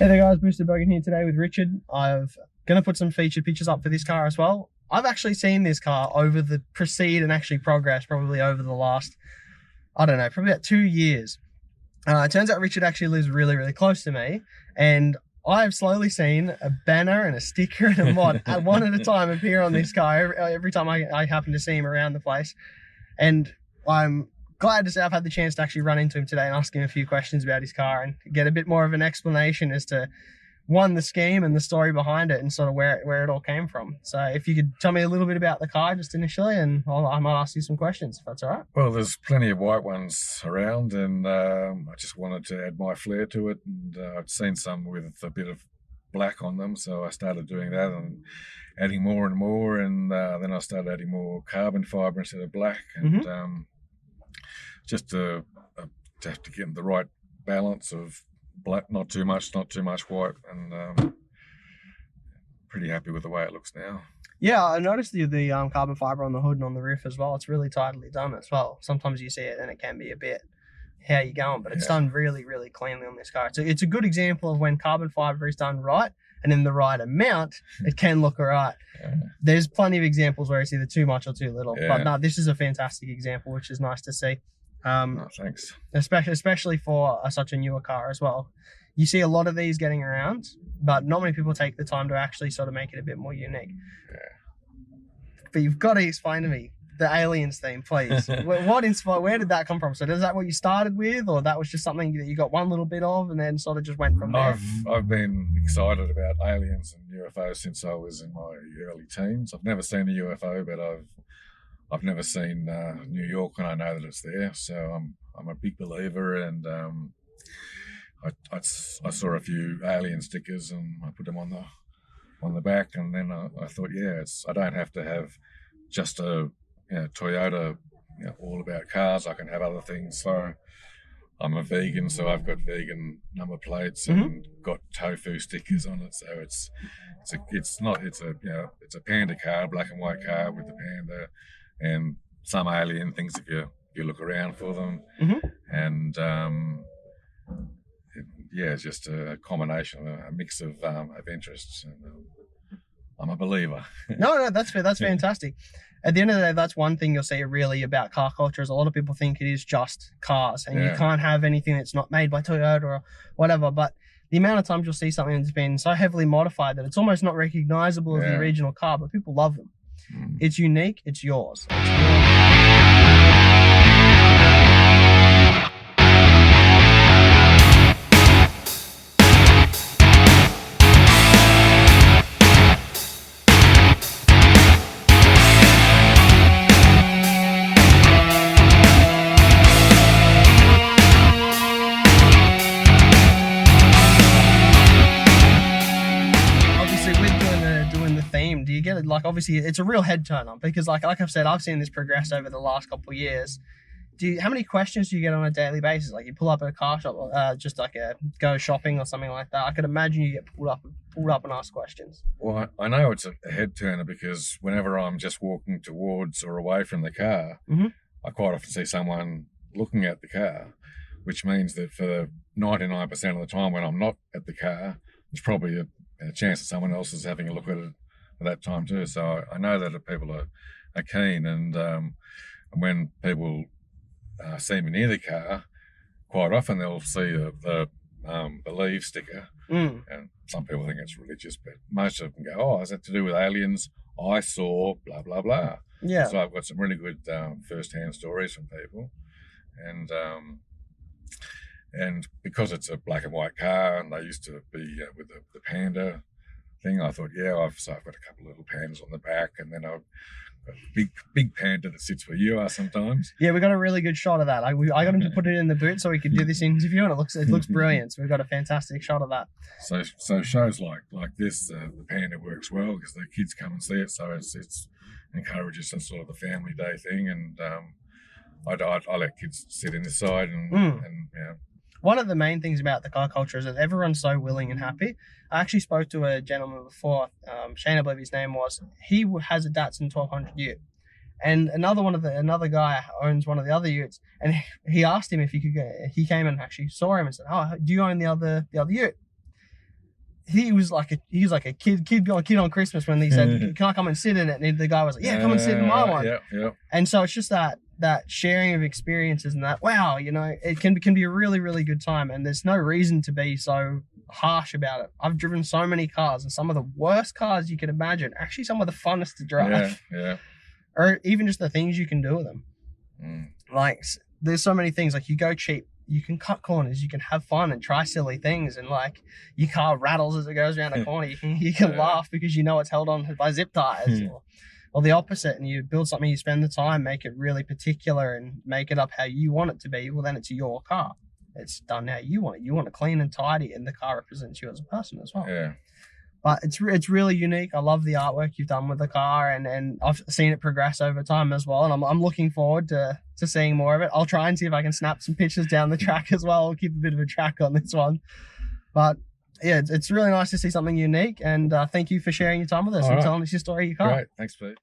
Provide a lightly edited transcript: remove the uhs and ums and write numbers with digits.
Hey there guys, Boosted Bogan here today with Richard. I'm going to put some featured pictures up for this car as well. I've actually seen this car over the progress probably over the last, I don't know, probably about 2 years. It turns out Richard actually lives really, really close to me, and I've slowly seen a banner and a sticker and a mod at one at a time appear on this car every time I happen to see him around the place. And I'm glad to say I've had the chance to actually run into him today and ask him a few questions about his car and get a bit more of an explanation as to, one, the scheme and the story behind it and sort of where it all came from. So if you could tell me a little bit about the car just initially, and I might ask you some questions, if that's all right. Well, there's plenty of white ones around, and I just wanted to add my flair to it, and I'd seen some with a bit of black on them, so I started doing that and adding more and more, and then I started adding more carbon fibre instead of black, and just to have to get the right balance of black, not too much white, and pretty happy with the way it looks now. Yeah, I noticed the carbon fibre on the hood and on the roof as well. It's really tidily done as well. Sometimes you see it and it can be a bit how you going, but it's done really, really cleanly on this car. It's a good example of when carbon fibre is done right and in the right amount, it can look all right. There's plenty of examples where it's either too much or too little, but no, this is a fantastic example, which is nice to see. Thanks. Especially for such a newer car as well. You see a lot of these getting around, but not many people take the time to actually sort of make it a bit more unique. But you've got to explain to me the aliens theme, please. Where did that come from? So is that what you started with, or that was just something that you got one little bit of and then sort of just went from there? I've been excited about aliens and UFOs since I was in my early teens. I've never seen a UFO, but I've never seen New York, and I know that it's there. So I'm a big believer, and I saw a few alien stickers and I put them on the back, and then I thought, I don't have to have just a Toyota, all about cars. I can have other things. So I'm a vegan, so I've got vegan number plates and got tofu stickers on it. So it's a panda car, black and white car with the panda and some alien things if you look around for them. And it's just a combination, a mix of interests. And, I'm a believer. No, that's fair. That's fantastic. At the end of the day, that's one thing you'll see really about car culture is a lot of people think it is just cars, and you can't have anything that's not made by Toyota or whatever. But the amount of times you'll see something that's been so heavily modified that it's almost not recognizable as the original car, but people love them. It's unique. It's yours. Do you get it? Like, obviously it's a real head turner because like I've said, I've seen this progress over the last couple of years. How many questions do you get on a daily basis? Like, you pull up at a car shop, just like go shopping or something like that. I could imagine you get pulled up and asked questions. Well, I know it's a head turner because whenever I'm just walking towards or away from the car, I quite often see someone looking at the car, which means that for 99% of the time when I'm not at the car, there's probably a chance that someone else is having a look at it at that time too. So I know that people are keen, and when people see me near the car, quite often they'll see the believe sticker, and some people think it's religious, but most of them go, "Oh, is that to do with aliens? I saw blah blah blah." So I've got some really good first-hand stories from people, and because it's a black and white car, and they used to be with the panda thing, I thought, I've got a couple of little pandas on the back, and then I've got a big panda that sits where you are sometimes. Yeah, we got a really good shot of that. I got him to put it in the boot so we could do this interview, and it looks brilliant. So we've got a fantastic shot of that. So shows like this, the panda works well because the kids come and see it. So it's encourages some sort of the family day thing, and I let kids sit in the side and One of the main things about the car culture is that everyone's so willing and happy. I actually spoke to a gentleman before, Shane, I believe his name was. He has a Datsun 1200 Ute, and another guy owns one of the other Utes, and he asked him if he could go. He came and actually saw him and said, "Oh, do you own the other Ute?" he was like a kid on Christmas when he said, "Can I come and sit in it?" And the guy was like, "Yeah, come and sit in my one." Yeah. And so it's just that sharing of experiences and that, wow, you know, it can be a really, really good time. And there's no reason to be so harsh about it. I've driven so many cars, and some of the worst cars you can imagine, actually some of the funnest to drive. Yeah. Or even just the things you can do with them. Like, there's so many things. Like, you go cheap, you can cut corners, you can have fun and try silly things, and like your car rattles as it goes around the corner. You can laugh because you know it's held on by zip ties, or the opposite. And you build something, you spend the time, make it really particular, and make it up how you want it to be. Well, then it's your car. It's done how you want it. You want it clean and tidy, and the car represents you as a person as well. Yeah. But it's really unique. I love the artwork you've done with the car, and I've seen it progress over time as well. And I'm looking forward to seeing more of it. I'll try and see if I can snap some pictures down the track as well. I'll keep a bit of a track on this one. But yeah, it's really nice to see something unique. And thank you for sharing your time with us and telling us your story of your car. Great. Thanks, Pete.